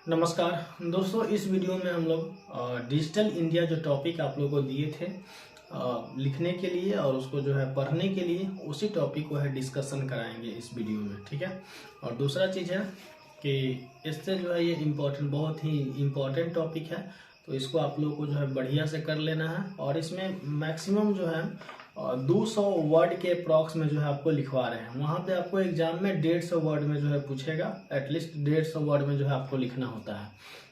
नमस्कार दोस्तों, इस वीडियो में हम लोग डिजिटल इंडिया जो टॉपिक आप लोगों को दिए थे लिखने के लिए और उसको जो है पढ़ने के लिए, उसी टॉपिक को है डिस्कशन कराएंगे इस वीडियो में। ठीक है। और दूसरा चीज़ है कि इससे जो है ये इम्पोर्टेंट, बहुत ही इम्पोर्टेंट टॉपिक है, तो इसको आप लोगों को जो है बढ़िया से कर लेना है। और इसमें मैक्सिमम जो है 200 वर्ड के अप्रॉक्स में जो है आपको लिखवा रहे हैं। वहाँ पे आपको एग्जाम में 150 वर्ड में जो है पूछेगा, एटलीस्ट 150 वर्ड में जो है आपको लिखना होता है।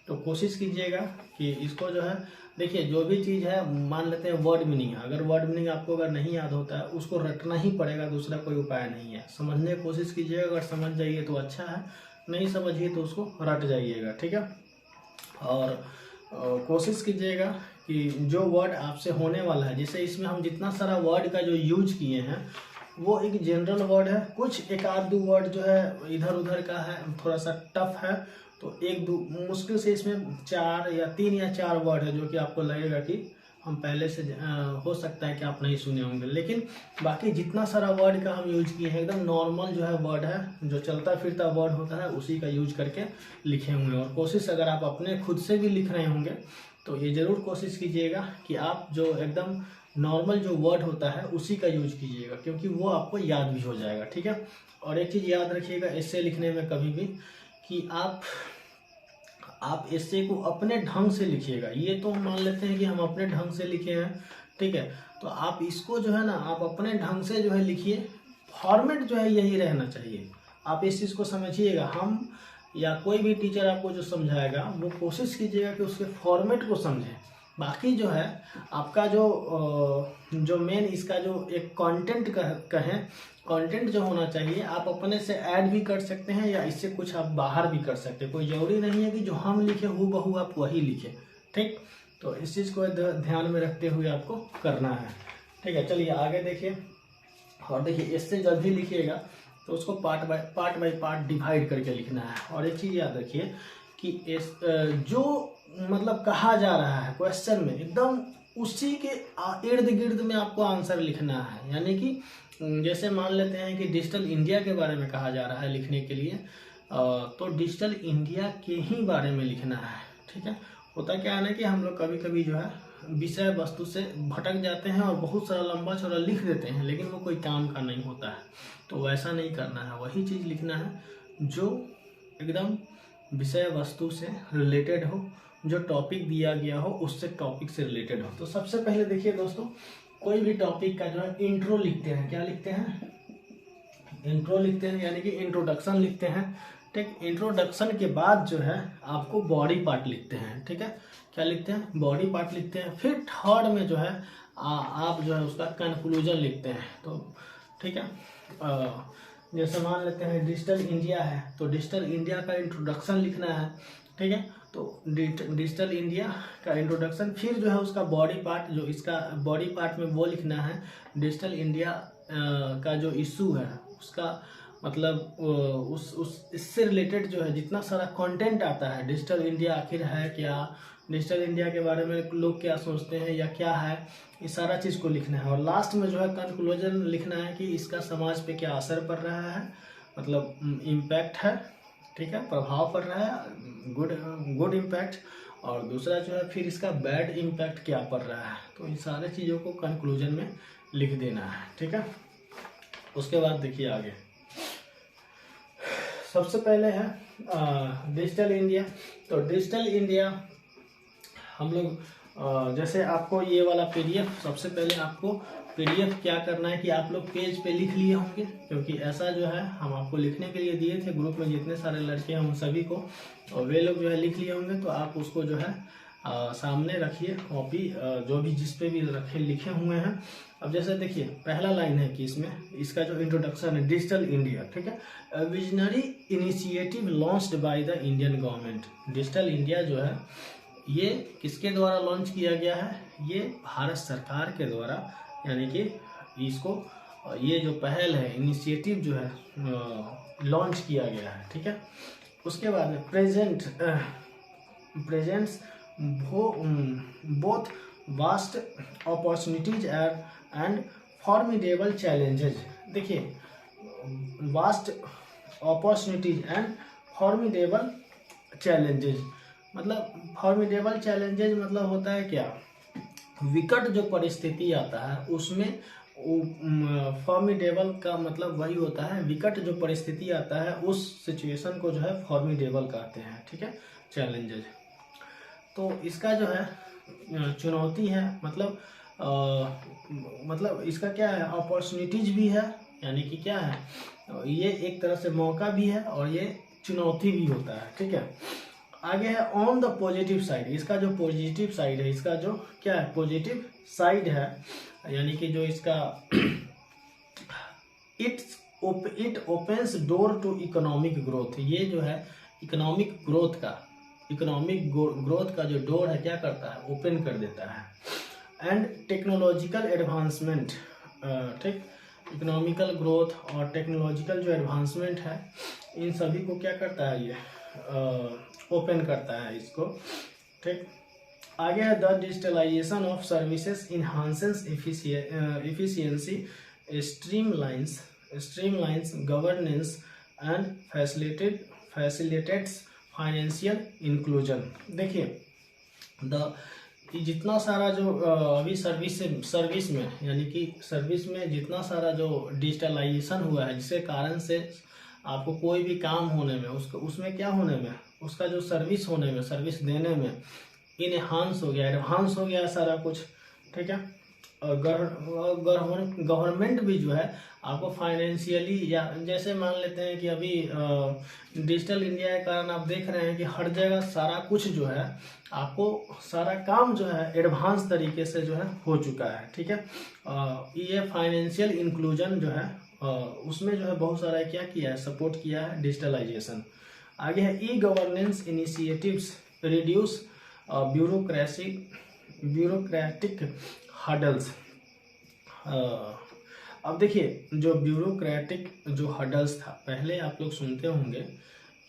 तो कोशिश कीजिएगा कि इसको जो है, देखिए जो भी चीज़ है, मान लेते हैं वर्ड मीनिंग, अगर वर्ड मीनिंग आपको अगर नहीं याद होता है उसको रटना ही पड़ेगा, दूसरा कोई उपाय नहीं है। समझने की कोशिश कीजिएगा, अगर समझ जाइए तो अच्छा है, नहीं समझिए तो उसको रट जाइएगा। ठीक है। और कोशिश कीजिएगा कि जो वर्ड आपसे होने वाला है, जैसे इसमें हम जितना सारा वर्ड का जो यूज किए हैं वो एक जनरल वर्ड है, कुछ एक आध दो वर्ड जो है इधर उधर का है, थोड़ा सा टफ है, तो एक दो मुश्किल से इसमें 3 या 4 वर्ड है जो कि आपको लगेगा कि हम पहले से हो सकता है कि आप नहीं सुने होंगे, लेकिन बाकी जितना सारा वर्ड का हम यूज किए हैं एकदम नॉर्मल जो है वर्ड है, जो चलता फिरता वर्ड होता है उसी का यूज करके लिखे हुए हैं। और कोशिश अगर आप अपने खुद से भी लिख रहे होंगे तो ये ज़रूर कोशिश कीजिएगा कि आप जो एकदम नॉर्मल जो वर्ड होता है उसी का यूज कीजिएगा, क्योंकि वो आपको याद भी हो जाएगा। ठीक है। और एक चीज़ याद रखिएगा एस्से लिखने में कभी भी, कि आप एस्से को अपने ढंग से लिखिएगा। ये तो मान लेते हैं कि हम अपने ढंग से लिखे हैं, ठीक है, तो आप इसको जो है ना, आप अपने ढंग से जो है लिखिए। फॉर्मेट जो है यही रहना चाहिए, आप इस चीज़ को समझिएगा। हम या कोई भी टीचर आपको जो समझाएगा वो कोशिश कीजिएगा कि उसके फॉर्मेट को समझें। बाकी जो है आपका जो मेन इसका जो एक कंटेंट कहें, कंटेंट जो होना चाहिए आप अपने से ऐड भी कर सकते हैं या इससे कुछ आप बाहर भी कर सकते हैं। कोई ज़रूरी नहीं है कि जो हम लिखे हूबहू आप वही लिखें। ठीक, तो इस चीज़ को ध्यान में रखते हुए आपको करना है। ठीक है, चलिए आगे देखिए। और देखिए इससे जब भी लिखिएगा तो उसको पार्ट बाय पार्ट डिवाइड करके लिखना है। और एक चीज़ याद रखिए कि जो मतलब कहा जा रहा है क्वेश्चन में, एकदम उसी के इर्द गिर्द में आपको आंसर लिखना है। यानी कि जैसे मान लेते हैं कि डिजिटल इंडिया के बारे में कहा जा रहा है लिखने के लिए, तो डिजिटल इंडिया के ही बारे में लिखना है। ठीक है। होता क्या है ना कि हम लोग कभी कभी जो है विषय वस्तु से भटक जाते हैं और बहुत सारा लंबा चौड़ा लिख देते हैं, लेकिन वो कोई काम का नहीं होता है। तो वैसा नहीं करना है, वही चीज़ लिखना है जो एकदम विषय वस्तु से रिलेटेड हो, जो टॉपिक दिया गया हो उससे टॉपिक से रिलेटेड हो। तो सबसे पहले देखिए दोस्तों, कोई भी टॉपिक का जो है इंट्रो लिखते हैं। क्या लिखते हैं? इंट्रो लिखते हैं, यानी कि इंट्रोडक्शन लिखते हैं। ठीक, इंट्रोडक्शन के बाद जो है आपको बॉडी पार्ट लिखते हैं। ठीक है, क्या लिखते हैं? बॉडी पार्ट लिखते हैं। फिर थर्ड में जो है आप जो है उसका कंक्लूजन लिखते हैं। तो ठीक है, जैसे मान लेते हैं डिजिटल इंडिया है तो डिजिटल इंडिया का इंट्रोडक्शन लिखना है। ठीक है, तो डिजिटल इंडिया का इंट्रोडक्शन, फिर जो है उसका बॉडी पार्ट, जो इसका बॉडी पार्ट में वो लिखना है डिजिटल इंडिया का जो इशू है उसका, मतलब उस इससे रिलेटेड जो है जितना सारा कंटेंट आता है, डिजिटल इंडिया आखिर है क्या, डिजिटल इंडिया के बारे में लोग क्या सोचते हैं या क्या है, ये सारा चीज़ को लिखना है। और लास्ट में जो है कंक्लूजन लिखना है कि इसका समाज पे क्या असर पड़ रहा है, मतलब इम्पैक्ट है। ठीक है, प्रभाव पड़ रहा है, गुड इम्पैक्ट। और दूसरा जो है फिर इसका बैड इम्पैक्ट क्या पड़ रहा है। तो इन सारे चीज़ों को कंक्लूजन में लिख देना है। ठीक है, उसके बाद देखिए आगे। सबसे पहले है डिजिटल इंडिया। तो डिजिटल इंडिया हम लोग जैसे आपको ये वाला पीडीएफ, सबसे पहले आपको पीडीएफ क्या करना है कि आप लोग पेज पे लिख लिए होंगे, क्योंकि ऐसा जो है हम आपको लिखने के लिए दिए थे ग्रुप में जितने सारे लड़के हैं उन सभी को, और वे लोग जो है लिख लिए होंगे। तो आप उसको जो है सामने रखिए कॉपी, जो भी जिस पे भी लिखे हुए हैं। अब जैसे देखिए पहला लाइन है कि इसमें इसका जो इंट्रोडक्शन है डिजिटल इंडिया। ठीक है, visionary initiative launched by the Indian government. Digital India जो है ये किसके द्वारा लॉन्च किया गया है? ये भारत सरकार के द्वारा, यानी कि इसको ये जो पहल है, इनिशिएटिव जो है लॉन्च किया गया है। ठीक है, उसके बाद में presents both vast opportunities and formidable challenges. देखिए vast opportunities and formidable challenges, मतलब फॉर्मिडेबल चैलेंजेज मतलब होता है क्या, विकट जो परिस्थिति आता है उसमें फॉर्मिडेबल का मतलब वही होता है, विकट जो परिस्थिति आता है उस सिचुएशन को जो है फॉर्मिडेबल कहते हैं, ठीक है, चैलेंजेज। तो इसका जो है चुनौती है, मतलब इसका क्या है, अपॉर्चुनिटीज भी है, यानी कि क्या है, ये एक तरह से मौका भी है और ये चुनौती भी होता है, ठीक है। आगे है ऑन द पॉजिटिव साइड, इसका जो पॉजिटिव साइड है, इसका जो क्या है पॉजिटिव साइड है, यानी कि जो इसका it opens door to economic growth, ये जो है इकोनॉमिक ग्रोथ का जो डोर है क्या करता है, ओपन कर देता है। एंड टेक्नोलॉजिकल एडवांसमेंट, ठीक, इकोनॉमिकल ग्रोथ और टेक्नोलॉजिकल जो एडवांसमेंट है इन सभी को क्या करता है, ये ओपन करता है इसको, ठीक। आगे है the digitalization of services enhances efficiency, streamlines governance and facilitates financial inclusion. देखिए जितना सारा जो अभी सर्विस में, यानी कि सर्विस में जितना सारा जो डिजिटलाइजेशन हुआ है, जिसके कारण से आपको कोई भी काम होने में, उसमें क्या होने में, उसका जो सर्विस होने में, सर्विस देने में इनहांस हो गया, एडवांस हो गया सारा कुछ, ठीक है। और गवर्नमेंट भी जो है आपको फाइनेंशियली, या जैसे मान लेते हैं कि अभी डिजिटल इंडिया के कारण आप देख रहे हैं कि हर जगह सारा कुछ जो है आपको, सारा काम जो है एडवांस तरीके से जो है हो चुका है, ठीक है। ये फाइनेंशियल इंक्लूजन जो है उसमें जो है बहुत सारा क्या किया है, सपोर्ट किया है डिजिटलाइजेशन। आगे है e governance initiatives reduce bureaucratic hurdles. अब देखिए जो ब्यूरोक्रेटिक जो हर्डल्स था, पहले आप लोग सुनते होंगे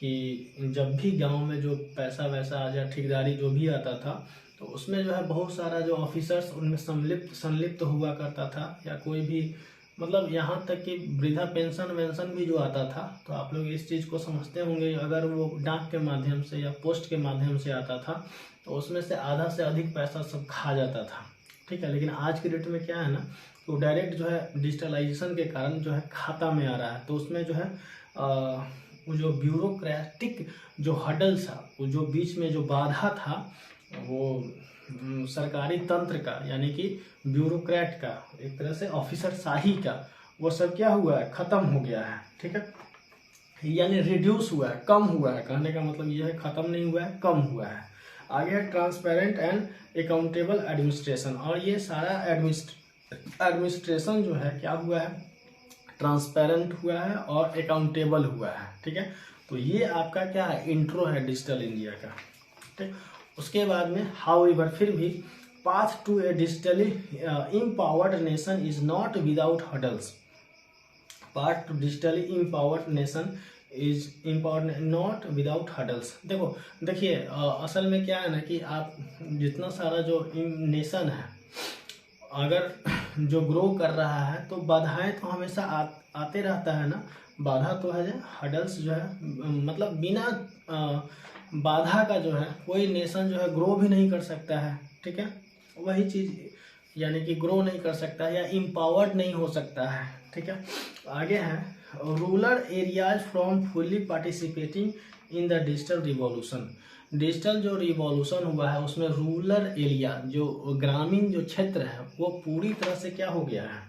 कि जब भी गांव में जो पैसा वैसा आ जाए, ठेकेदारी जो भी आता था, तो उसमें जो है बहुत सारा जो ऑफिसर्स उनमें संलिप्त हुआ करता था, या कोई भी, मतलब यहाँ तक कि वृद्धा पेंशन भी जो आता था, तो आप लोग इस चीज़ को समझते होंगे, अगर वो डाक के माध्यम से या पोस्ट के माध्यम से आता था तो उसमें से आधा से अधिक पैसा सब खा जाता था, ठीक है। लेकिन आज के डेट में क्या है ना, तो डायरेक्ट जो है डिजिटलाइजेशन के कारण जो है खाता में आ रहा है, तो उसमें जो है वो जो ब्यूरोक्रेटिक जो हर्डल था, वो जो बीच में जो बाधा था, वो सरकारी तंत्र का, यानी कि ब्यूरोक्रेट का, एक तरह से ऑफिसर शाही का, वो सब क्या हुआ है, खत्म हो गया है, ठीक है। यानी रिड्यूस हुआ है, कम हुआ है, कहने का मतलब ये है खत्म नहीं हुआ है, कम हुआ है। आगे है ट्रांसपेरेंट एंड अकाउंटेबल एडमिनिस्ट्रेशन, और ये सारा एडमिनिस्ट्रेशन जो है क्या हुआ है, ट्रांसपेरेंट हुआ है और अकाउंटेबल हुआ है, ठीक है। तो ये आपका क्या है, इंट्रो है डिजिटल इंडिया का, ठीक। उसके बाद में हाउएवर, फिर भी path to a digitally empowered nation is not without hurdles, path to digitally empowered nation is empowered not without hurdles. देखिए असल में क्या है ना कि आप जितना सारा जो नेशन है अगर जो ग्रो कर रहा है, तो बाधाएं तो हमेशा आते रहता है ना, बाधा तो है, हर्डल्स जो है, मतलब बिना बाधा का जो है कोई नेशन जो है ग्रो भी नहीं कर सकता है, ठीक है। वही चीज़, यानी कि ग्रो नहीं कर सकता है या इम्पावर्ड नहीं हो सकता है, ठीक है। आगे है rural areas from fully participating in the digital revolution. Digital जो रिवॉल्यूशन हुआ है उसमें रूरल एरिया, जो ग्रामीण जो क्षेत्र है, वो पूरी तरह से क्या हो गया है,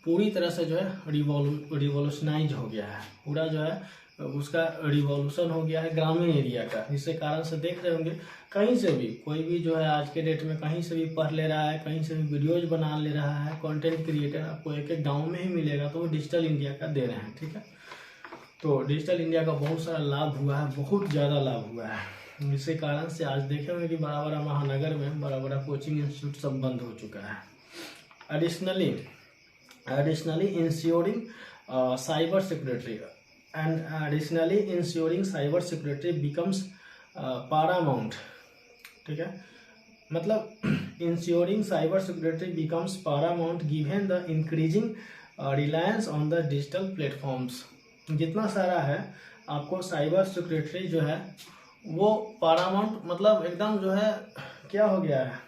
पूरी तरह से जो है रिवॉल्यूशनाइज हो गया है, पूरा जो है उसका रिवॉल्यूशन हो गया है ग्रामीण एरिया का। जिसके कारण से देख रहे होंगे कहीं से भी कोई भी जो है आज के डेट में कहीं से भी पढ़ ले रहा है, कहीं से भी वीडियोज बना ले रहा है, कंटेंट क्रिएटर आपको एक गांव में ही मिलेगा, तो वो डिजिटल इंडिया का दे रहे हैं, ठीक है। तो डिजिटल इंडिया का बहुत सारा लाभ हुआ है, बहुत ज़्यादा लाभ हुआ है। इसके कारण से आज देखे होंगे कि बड़ा बड़ा महानगर में बड़ा बड़ा कोचिंग इंस्टीट्यूट सब बंद हो चुका है। Additionally ensuring cyber security becomes paramount, ठीक है। मतलब ensuring cyber security becomes paramount given the increasing reliance on the digital platforms. जितना सारा है आपको साइबर सिक्योरिटी जो है वो पारामाउंट मतलब एकदम जो है क्या हो गया है,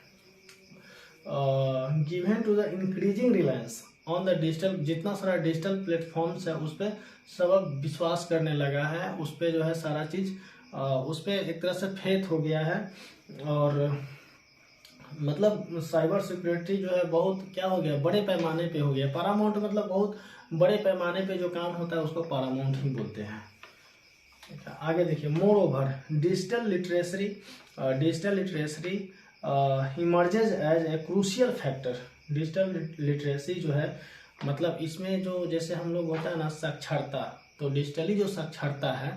given to the increasing reliance on the digital, जितना सारा डिजिटल प्लेटफॉर्म्स है उस पर सब अब विश्वास करने लगा है, उस पर जो है सारा चीज़ उस पर एक तरह से फेथ हो गया है। और मतलब साइबर सिक्योरिटी जो है बहुत क्या हो गया, बड़े पैमाने पे हो गया। पारामाउंट मतलब बहुत बड़े पैमाने पे जो काम होता है उसको पारामाउंट ही बोलते हैं। आगे देखिए, moreover digital literacy emerges as a crucial factor. Digital literacy जो है मतलब इसमें जो जैसे हम लोग होता है ना साक्षरता, तो डिजिटली जो साक्षरता है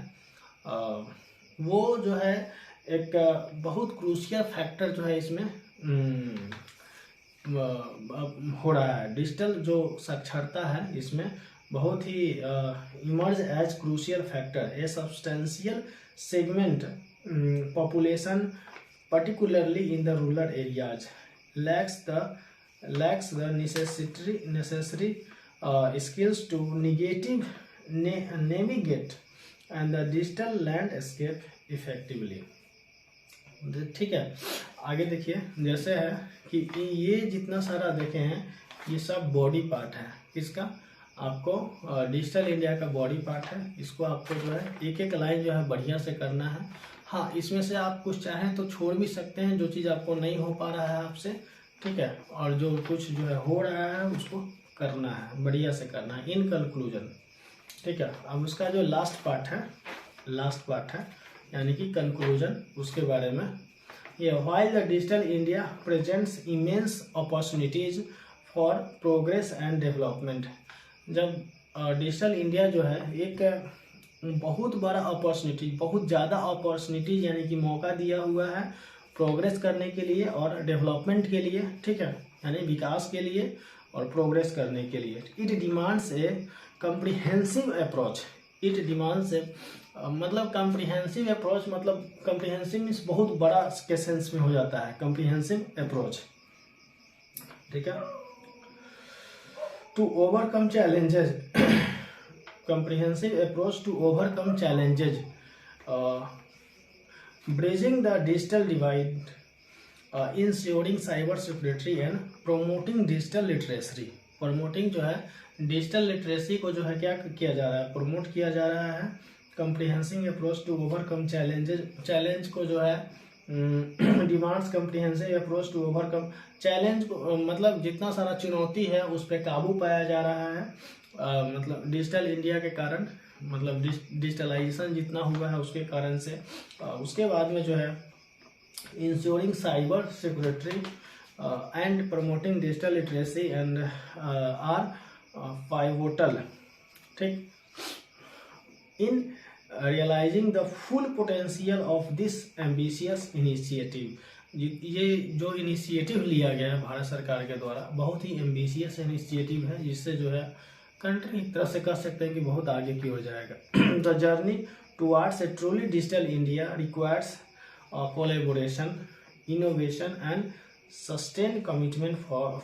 वो जो है एक बहुत क्रूशियल फैक्टर जो है इसमें हो रहा है। डिजिटल जो साक्षरता है इसमें बहुत ही emerge as crucial factor a substantial segment population particularly in the rural areas lacks the necessary skills to navigate and the digital landscape effectively। ठीक है, आगे देखिए, जैसे है कि ये जितना सारा देखे हैं ये सब बॉडी पार्ट है किसका, आपको डिजिटल इंडिया का बॉडी पार्ट है। इसको आपको जो है एक एक लाइन जो है बढ़िया से करना है। हाँ, इसमें से आप कुछ चाहें तो छोड़ भी सकते हैं जो चीज़ आपको नहीं हो पा रहा है आपसे, ठीक है, और जो कुछ जो है हो रहा है उसको करना है, बढ़िया से करना है इन कंक्लूजन, ठीक है। अब उसका जो लास्ट पार्ट है यानी कि कंक्लूजन, उसके बारे में ये, while the digital India presents immense opportunities for progress and development. जब डिजिटल इंडिया जो है एक बहुत बड़ा अपॉर्चुनिटी, बहुत ज़्यादा अपॉर्चुनिटी यानी कि मौका दिया हुआ है प्रोग्रेस करने के लिए और डेवलपमेंट के लिए, ठीक है, यानी विकास के लिए और प्रोग्रेस करने के लिए। It demands a comprehensive approach. It demands a मतलब कम्प्रिहेंसिव अप्रोच, मतलब कम्प्रिहेंसिव मीन्स बहुत बड़ा के सेंस में हो जाता है कम्प्रिहेंसिव अप्रोच, ठीक है। To overcome challenges, comprehensive approach to overcome challenges, bridging the digital divide, ensuring cyber security and promoting digital literacy। promoting जो है डिजिटल लिटरेसी को जो है क्या किया जा रहा है, प्रमोट किया जा रहा है। comprehensive approach to overcome challenges, challenge को जो है demands comprehensive approach to overcome challenge को मतलब जितना सारा चुनौती है उस पर काबू पाया जा रहा है। मतलब डिजिटल इंडिया के कारण, मतलब डिजिटलाइजेशन जितना हुआ है उसके कारण से। उसके बाद में जो है ensuring cyber security and promoting digital literacy and are pivotal, ठीक, in realizing the full potential of this ambitious initiative. ये जो इनिशिएटिव लिया गया है भारत सरकार के द्वारा बहुत ही एम्बिशियस इनिशिएटिव है, जिससे जो है कंट्री एक तरह से कह सकते हैं कि बहुत आगे की ओर जाएगा। The journey towards a truly digital India requires collaboration, innovation and sustain commitment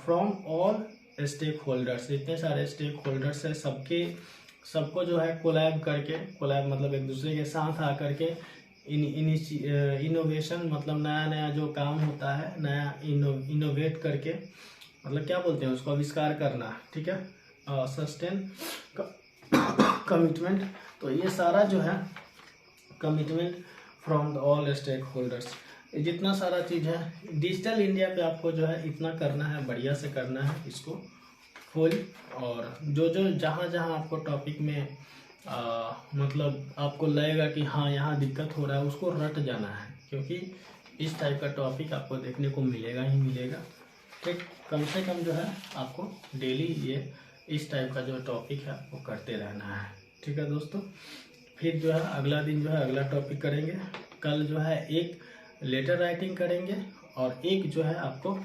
from all stakeholders. जितने सारे स्टेक होल्डर्स हैं सबको जो है कोलैब करके, कोलैब मतलब एक दूसरे के साथ आकर के इनोवेशन मतलब नया जो काम होता है नया इनोवेट करके, मतलब क्या बोलते हैं उसको, आविष्कार करना, ठीक है, सस्टेन कमिटमेंट। तो ये सारा जो है commitment from the all stakeholders, जितना सारा चीज़ है डिजिटल इंडिया पे आपको जो है इतना करना है, बढ़िया से करना है इसको फुल। और जो जहाँ आपको टॉपिक में मतलब आपको लगेगा कि हाँ यहाँ दिक्कत हो रहा है उसको रट जाना है, क्योंकि इस टाइप का टॉपिक आपको देखने को मिलेगा ही मिलेगा, ठीक। कम से कम जो है आपको डेली ये इस टाइप का जो टॉपिक है वो करते रहना है, ठीक है दोस्तों। फिर जो है अगला दिन जो है अगला टॉपिक करेंगे। कल जो है एक लेटर राइटिंग करेंगे और एक जो है आपको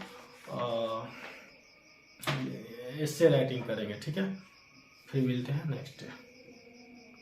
एस्से राइटिंग करेंगे, ठीक है। फिर मिलते हैं नेक्स्ट डे।